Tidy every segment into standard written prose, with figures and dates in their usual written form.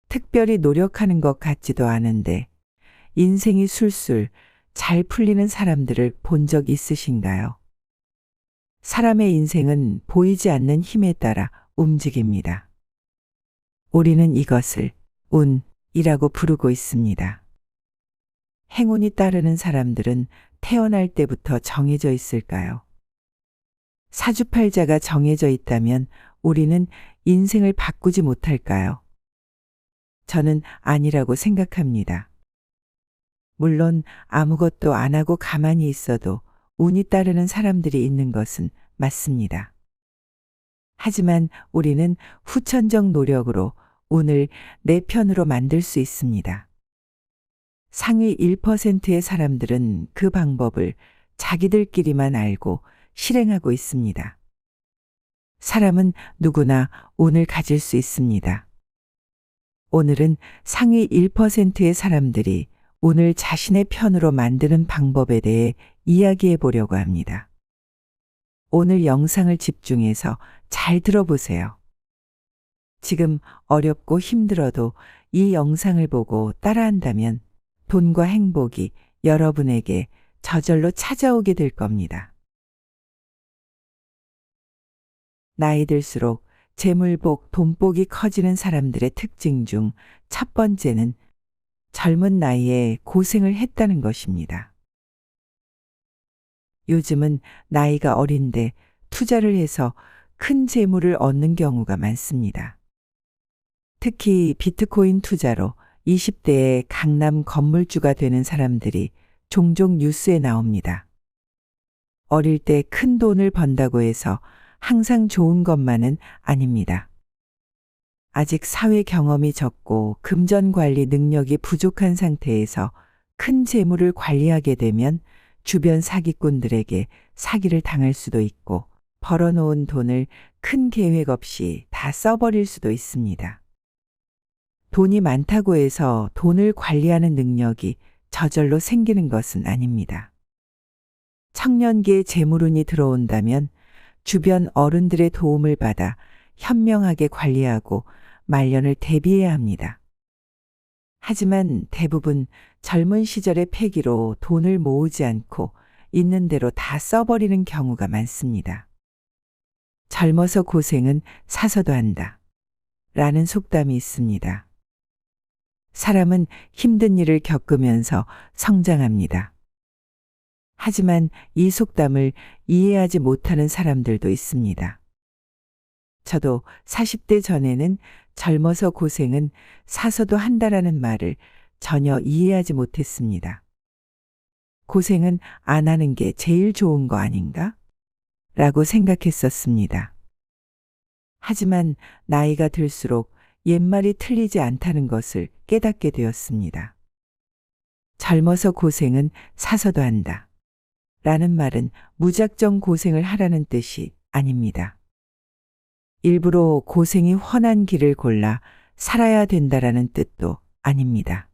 특별히 노력하는 것 같지도 않은데 인생이 술술 잘 풀리는 사람들을 본 적 있으신가요? 사람의 인생은 보이지 않는 힘에 따라 움직입니다. 우리는 이것을 운이라고 부르고 있습니다. 행운이 따르는 사람들은 태어날 때부터 정해져 있을까요? 사주팔자가 정해져 있다면 우리는 인생을 바꾸지 못할까요? 저는 아니라고 생각합니다. 물론 아무것도 안 하고 가만히 있어도 운이 따르는 사람들이 있는 것은 맞습니다. 하지만 우리는 후천적 노력으로 운을 내 편으로 만들 수 있습니다. 상위 1%의 사람들은 그 방법을 자기들끼리만 알고 실행하고 있습니다. 사람은 누구나 운을 가질 수 있습니다. 오늘은 상위 1%의 사람들이 운을 자신의 편으로 만드는 방법에 대해 이야기해 보려고 합니다. 오늘 영상을 집중해서 잘 들어보세요. 지금 어렵고 힘들어도 이 영상을 보고 따라한다면 돈과 행복이 여러분에게 저절로 찾아오게 될 겁니다. 나이 들수록 재물복, 돈복이 커지는 사람들의 특징 중 첫 번째는 젊은 나이에 고생을 했다는 것입니다. 요즘은 나이가 어린데 투자를 해서 큰 재물을 얻는 경우가 많습니다. 특히 비트코인 투자로 20대의 강남 건물주가 되는 사람들이 종종 뉴스에 나옵니다. 어릴 때 큰 돈을 번다고 해서 항상 좋은 것만은 아닙니다. 아직 사회 경험이 적고 금전 관리 능력이 부족한 상태에서 큰 재물을 관리하게 되면 주변 사기꾼들에게 사기를 당할 수도 있고 벌어놓은 돈을 큰 계획 없이 다 써버릴 수도 있습니다. 돈이 많다고 해서 돈을 관리하는 능력이 저절로 생기는 것은 아닙니다. 청년기에 재물운이 들어온다면 주변 어른들의 도움을 받아 현명하게 관리하고 말년을 대비해야 합니다. 하지만 대부분 젊은 시절의 패기로 돈을 모으지 않고 있는 대로 다 써버리는 경우가 많습니다. 젊어서 고생은 사서도 한다. 라는 속담이 있습니다. 사람은 힘든 일을 겪으면서 성장합니다. 하지만 이 속담을 이해하지 못하는 사람들도 있습니다. 저도 40대 전에는 젊어서 고생은 사서도 한다라는 말을 전혀 이해하지 못했습니다. 고생은 안 하는 게 제일 좋은 거 아닌가? 라고 생각했었습니다. 하지만 나이가 들수록 옛말이 틀리지 않다는 것을 깨닫게 되었습니다. 젊어서 고생은 사서도 한다. 라는 말은 무작정 고생을 하라는 뜻이 아닙니다. 일부러 고생이 훤한 길을 골라 살아야 된다라는 뜻도 아닙니다.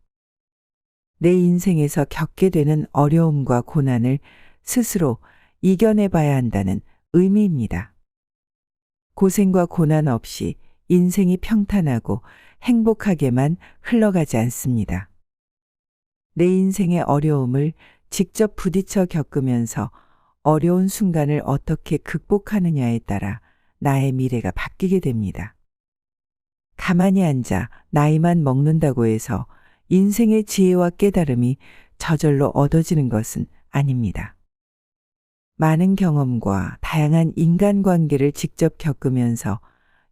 내 인생에서 겪게 되는 어려움과 고난을 스스로 이겨내봐야 한다는 의미입니다. 고생과 고난 없이 인생이 평탄하고 행복하게만 흘러가지 않습니다. 내 인생의 어려움을 직접 부딪혀 겪으면서 어려운 순간을 어떻게 극복하느냐에 따라 나의 미래가 바뀌게 됩니다. 가만히 앉아 나이만 먹는다고 해서 인생의 지혜와 깨달음이 저절로 얻어지는 것은 아닙니다. 많은 경험과 다양한 인간관계를 직접 겪으면서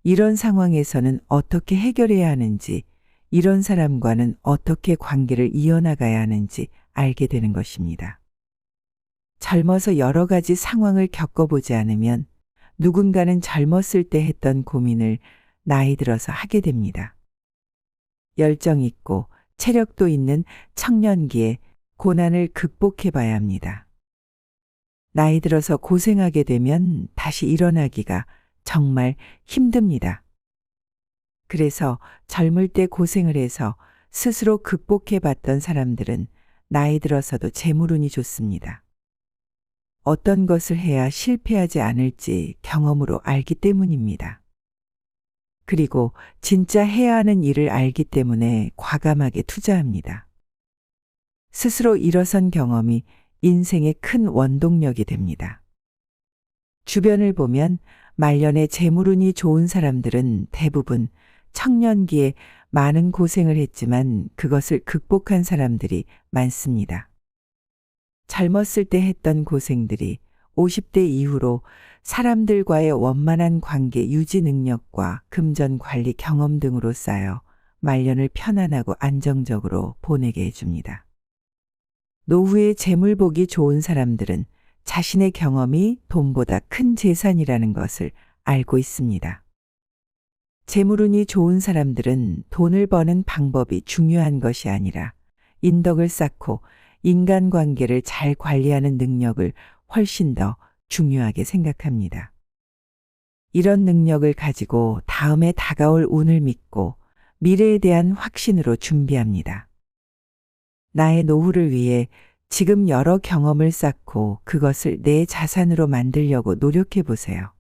이런 상황에서는 어떻게 해결해야 하는지, 이런 사람과는 어떻게 관계를 이어나가야 하는지 알게 되는 것입니다. 젊어서 여러 가지 상황을 겪어보지 않으면 누군가는 젊었을 때 했던 고민을 나이 들어서 하게 됩니다. 열정 있고 체력도 있는 청년기에 고난을 극복해 봐야 합니다. 나이 들어서 고생하게 되면 다시 일어나기가 정말 힘듭니다. 그래서 젊을 때 고생을 해서 스스로 극복해 봤던 사람들은 나이 들어서도 재물운이 좋습니다. 어떤 것을 해야 실패하지 않을지 경험으로 알기 때문입니다. 그리고 진짜 해야 하는 일을 알기 때문에 과감하게 투자합니다. 스스로 일어선 경험이 인생의 큰 원동력이 됩니다. 주변을 보면 말년에 재물운이 좋은 사람들은 대부분 청년기에 많은 고생을 했지만 그것을 극복한 사람들이 많습니다. 젊었을 때 했던 고생들이 50대 이후로 사람들과의 원만한 관계 유지 능력과 금전 관리 경험 등으로 쌓여 말년을 편안하고 안정적으로 보내게 해줍니다. 노후에 재물 복이 좋은 사람들은 자신의 경험이 돈보다 큰 재산이라는 것을 알고 있습니다. 재물운이 좋은 사람들은 돈을 버는 방법이 중요한 것이 아니라 인덕을 쌓고 인간관계를 잘 관리하는 능력을 훨씬 더 중요하게 생각합니다. 이런 능력을 가지고 다음에 다가올 운을 믿고 미래에 대한 확신으로 준비합니다. 나의 노후를 위해 지금 여러 경험을 쌓고 그것을 내 자산으로 만들려고 노력해 보세요.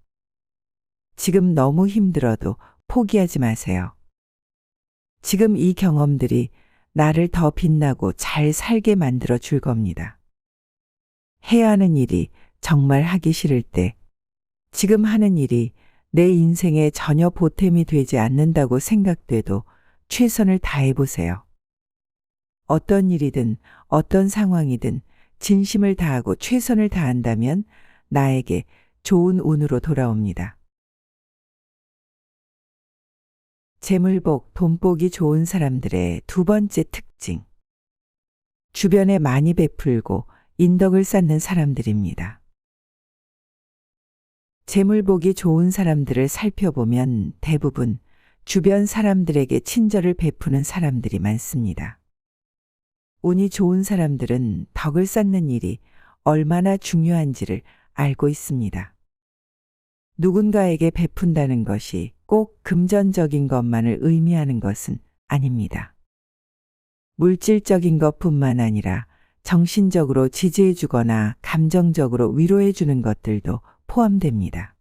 지금 너무 힘들어도 포기하지 마세요. 지금 이 경험들이 나를 더 빛나고 잘 살게 만들어 줄 겁니다. 해야 하는 일이 정말 하기 싫을 때, 지금 하는 일이 내 인생에 전혀 보탬이 되지 않는다고 생각돼도 최선을 다해 보세요. 어떤 일이든 어떤 상황이든 진심을 다하고 최선을 다한다면 나에게 좋은 운으로 돌아옵니다. 재물복, 돈복이 좋은 사람들의 두 번째 특징. 주변에 많이 베풀고 인덕을 쌓는 사람들입니다. 재물복이 좋은 사람들을 살펴보면 대부분 주변 사람들에게 친절을 베푸는 사람들이 많습니다. 운이 좋은 사람들은 덕을 쌓는 일이 얼마나 중요한지를 알고 있습니다. 누군가에게 베푼다는 것이 꼭 금전적인 것만을 의미하는 것은 아닙니다. 물질적인 것뿐만 아니라 정신적으로 지지해 주거나 감정적으로 위로해 주는 것들도 포함됩니다.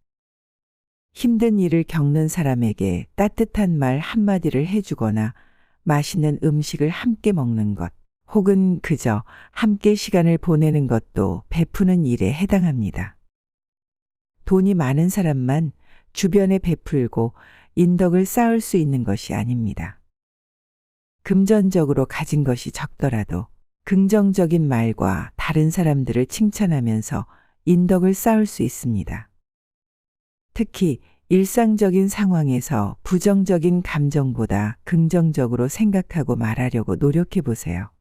힘든 일을 겪는 사람에게 따뜻한 말 한마디를 해주거나 맛있는 음식을 함께 먹는 것, 혹은 그저 함께 시간을 보내는 것도 베푸는 일에 해당합니다. 돈이 많은 사람만 주변에 베풀고 인덕을 쌓을 수 있는 것이 아닙니다. 금전적으로 가진 것이 적더라도 긍정적인 말과 다른 사람들을 칭찬하면서 인덕을 쌓을 수 있습니다. 특히 일상적인 상황에서 부정적인 감정보다 긍정적으로 생각하고 말하려고 노력해 보세요.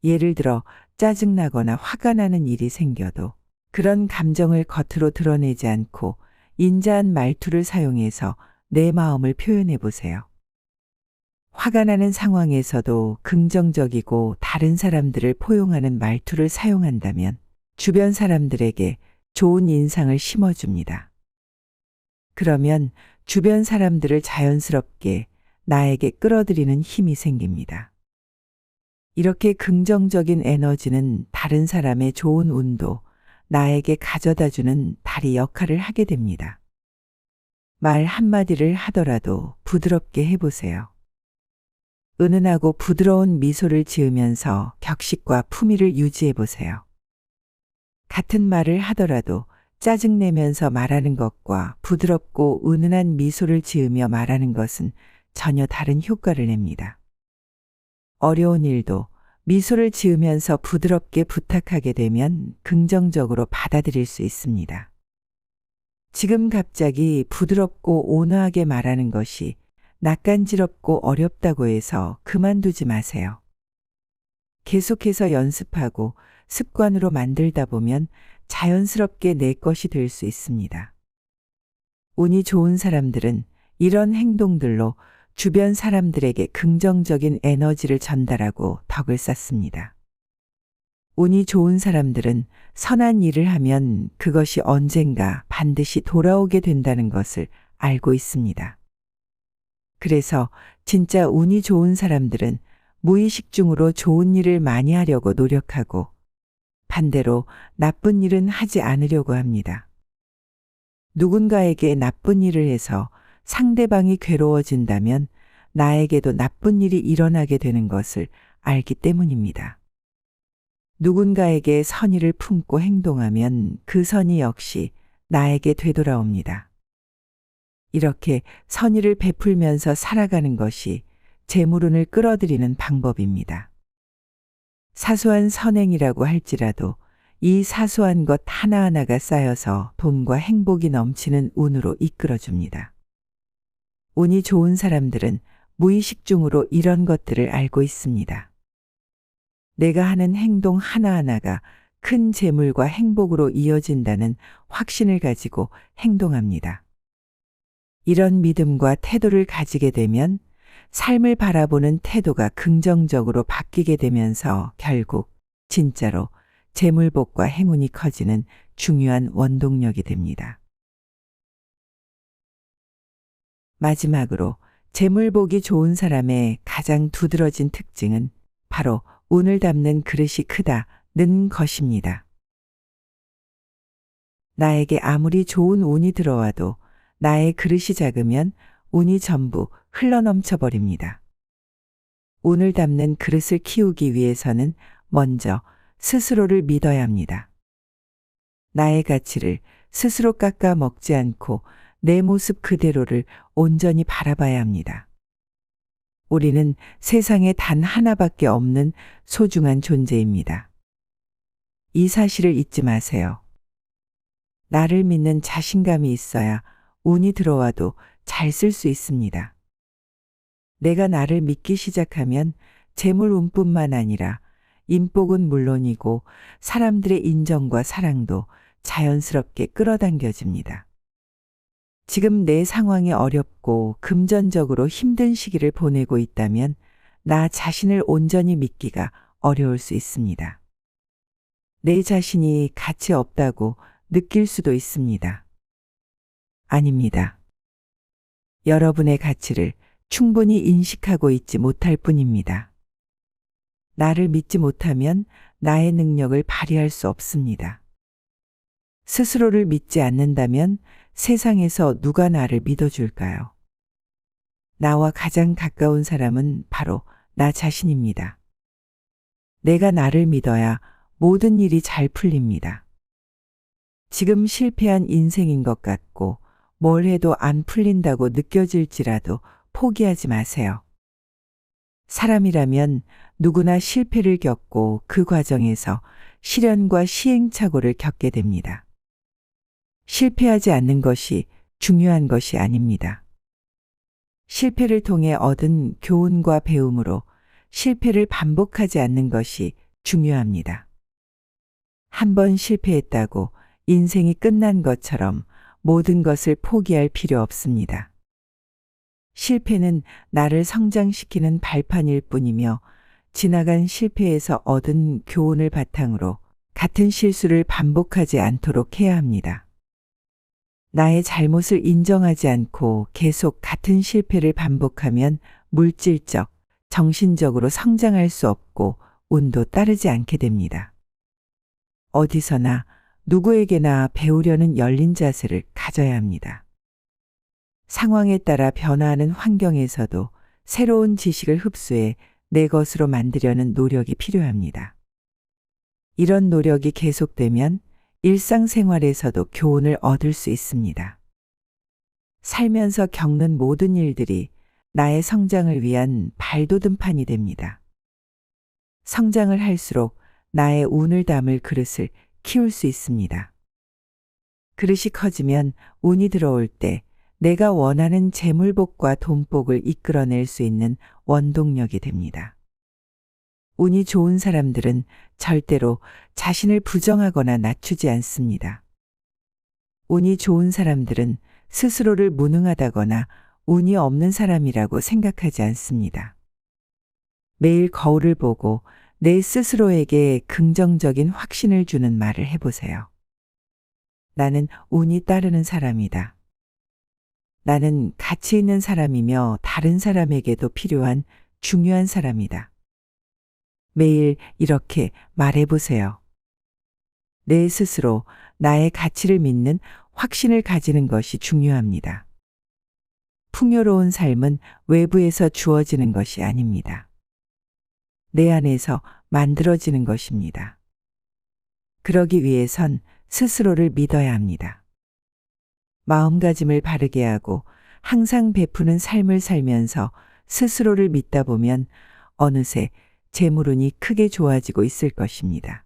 예를 들어 짜증나거나 화가 나는 일이 생겨도 그런 감정을 겉으로 드러내지 않고 인자한 말투를 사용해서 내 마음을 표현해 보세요. 화가 나는 상황에서도 긍정적이고 다른 사람들을 포용하는 말투를 사용한다면 주변 사람들에게 좋은 인상을 심어줍니다. 그러면 주변 사람들을 자연스럽게 나에게 끌어들이는 힘이 생깁니다. 이렇게 긍정적인 에너지는 다른 사람의 좋은 운도 나에게 가져다주는 다리 역할을 하게 됩니다. 말 한마디를 하더라도 부드럽게 해보세요. 은은하고 부드러운 미소를 지으면서 격식과 품위를 유지해보세요. 같은 말을 하더라도 짜증내면서 말하는 것과 부드럽고 은은한 미소를 지으며 말하는 것은 전혀 다른 효과를 냅니다. 어려운 일도 미소를 지으면서 부드럽게 부탁하게 되면 긍정적으로 받아들일 수 있습니다. 지금 갑자기 부드럽고 온화하게 말하는 것이 낯간지럽고 어렵다고 해서 그만두지 마세요. 계속해서 연습하고 습관으로 만들다 보면 자연스럽게 내 것이 될 수 있습니다. 운이 좋은 사람들은 이런 행동들로 주변 사람들에게 긍정적인 에너지를 전달하고 덕을 쌓습니다. 운이 좋은 사람들은 선한 일을 하면 그것이 언젠가 반드시 돌아오게 된다는 것을 알고 있습니다. 그래서 진짜 운이 좋은 사람들은 무의식 중으로 좋은 일을 많이 하려고 노력하고 반대로 나쁜 일은 하지 않으려고 합니다. 누군가에게 나쁜 일을 해서 상대방이 괴로워진다면 나에게도 나쁜 일이 일어나게 되는 것을 알기 때문입니다. 누군가에게 선의를 품고 행동하면 그 선의 역시 나에게 되돌아옵니다. 이렇게 선의를 베풀면서 살아가는 것이 재물운을 끌어들이는 방법입니다. 사소한 선행이라고 할지라도 이 사소한 것 하나하나가 쌓여서 돈과 행복이 넘치는 운으로 이끌어줍니다. 운이 좋은 사람들은 무의식 중으로 이런 것들을 알고 있습니다. 내가 하는 행동 하나하나가 큰 재물과 행복으로 이어진다는 확신을 가지고 행동합니다. 이런 믿음과 태도를 가지게 되면 삶을 바라보는 태도가 긍정적으로 바뀌게 되면서 결국 진짜로 재물복과 행운이 커지는 중요한 원동력이 됩니다. 마지막으로 재물복이 좋은 사람의 가장 두드러진 특징은 바로 운을 담는 그릇이 크다는 것입니다. 나에게 아무리 좋은 운이 들어와도 나의 그릇이 작으면 운이 전부 흘러넘쳐 버립니다. 운을 담는 그릇을 키우기 위해서는 먼저 스스로를 믿어야 합니다. 나의 가치를 스스로 깎아 먹지 않고 내 모습 그대로를 온전히 바라봐야 합니다. 우리는 세상에 단 하나밖에 없는 소중한 존재입니다. 이 사실을 잊지 마세요. 나를 믿는 자신감이 있어야 운이 들어와도 잘 쓸 수 있습니다. 내가 나를 믿기 시작하면 재물운뿐만 아니라 인복은 물론이고 사람들의 인정과 사랑도 자연스럽게 끌어당겨집니다. 지금 내 상황이 어렵고 금전적으로 힘든 시기를 보내고 있다면 나 자신을 온전히 믿기가 어려울 수 있습니다. 내 자신이 가치 없다고 느낄 수도 있습니다. 아닙니다. 여러분의 가치를 충분히 인식하고 있지 못할 뿐입니다. 나를 믿지 못하면 나의 능력을 발휘할 수 없습니다. 스스로를 믿지 않는다면 세상에서 누가 나를 믿어줄까요? 나와 가장 가까운 사람은 바로 나 자신입니다. 내가 나를 믿어야 모든 일이 잘 풀립니다. 지금 실패한 인생인 것 같고 뭘 해도 안 풀린다고 느껴질지라도 포기하지 마세요. 사람이라면 누구나 실패를 겪고 그 과정에서 시련과 시행착오를 겪게 됩니다. 실패하지 않는 것이 중요한 것이 아닙니다. 실패를 통해 얻은 교훈과 배움으로 실패를 반복하지 않는 것이 중요합니다. 한 번 실패했다고 인생이 끝난 것처럼 모든 것을 포기할 필요 없습니다. 실패는 나를 성장시키는 발판일 뿐이며 지나간 실패에서 얻은 교훈을 바탕으로 같은 실수를 반복하지 않도록 해야 합니다. 나의 잘못을 인정하지 않고 계속 같은 실패를 반복하면 물질적, 정신적으로 성장할 수 없고 운도 따르지 않게 됩니다. 어디서나 누구에게나 배우려는 열린 자세를 가져야 합니다. 상황에 따라 변화하는 환경에서도 새로운 지식을 흡수해 내 것으로 만들려는 노력이 필요합니다. 이런 노력이 계속되면 일상생활에서도 교훈을 얻을 수 있습니다. 살면서 겪는 모든 일들이 나의 성장을 위한 발돋움판이 됩니다. 성장을 할수록 나의 운을 담을 그릇을 키울 수 있습니다. 그릇이 커지면 운이 들어올 때 내가 원하는 재물복과 돈복을 이끌어낼 수 있는 원동력이 됩니다. 운이 좋은 사람들은 절대로 자신을 부정하거나 낮추지 않습니다. 운이 좋은 사람들은 스스로를 무능하다거나 운이 없는 사람이라고 생각하지 않습니다. 매일 거울을 보고 내 스스로에게 긍정적인 확신을 주는 말을 해보세요. 나는 운이 따르는 사람이다. 나는 가치 있는 사람이며 다른 사람에게도 필요한 중요한 사람이다. 매일 이렇게 말해보세요. 내 스스로 나의 가치를 믿는 확신을 가지는 것이 중요합니다. 풍요로운 삶은 외부에서 주어지는 것이 아닙니다. 내 안에서 만들어지는 것입니다. 그러기 위해선 스스로를 믿어야 합니다. 마음가짐을 바르게 하고 항상 베푸는 삶을 살면서 스스로를 믿다 보면 어느새 재물운이 크게 좋아지고 있을 것입니다.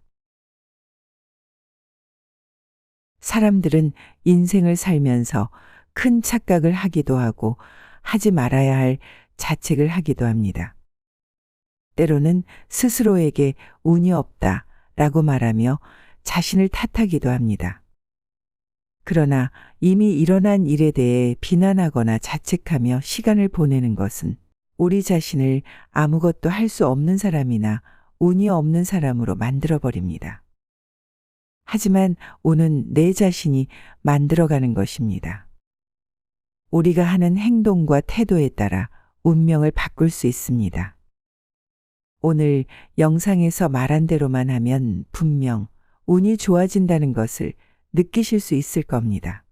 사람들은 인생을 살면서 큰 착각을 하기도 하고 하지 말아야 할 자책을 하기도 합니다. 때로는 스스로에게 운이 없다 라고 말하며 자신을 탓하기도 합니다. 그러나 이미 일어난 일에 대해 비난하거나 자책하며 시간을 보내는 것은 우리 자신을 아무것도 할 수 없는 사람이나 운이 없는 사람으로 만들어버립니다. 하지만 운은 내 자신이 만들어가는 것입니다. 우리가 하는 행동과 태도에 따라 운명을 바꿀 수 있습니다. 오늘 영상에서 말한 대로만 하면 분명 운이 좋아진다는 것을 느끼실 수 있을 겁니다.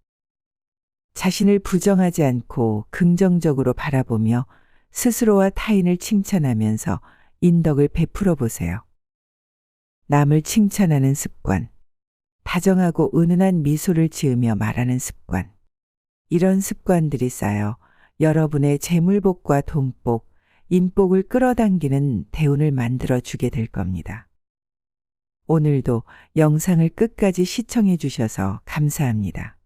자신을 부정하지 않고 긍정적으로 바라보며 스스로와 타인을 칭찬하면서 인덕을 베풀어 보세요. 남을 칭찬하는 습관, 다정하고 은은한 미소를 지으며 말하는 습관, 이런 습관들이 쌓여 여러분의 재물복과 돈복, 인복을 끌어당기는 대운을 만들어 주게 될 겁니다. 오늘도 영상을 끝까지 시청해 주셔서 감사합니다.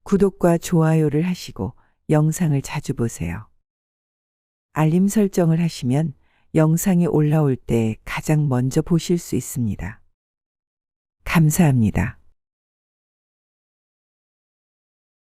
구독과 좋아요를 하시고 영상을 자주 보세요. 알림 설정을 하시면 영상이 올라올 때 가장 먼저 보실 수 있습니다. 감사합니다.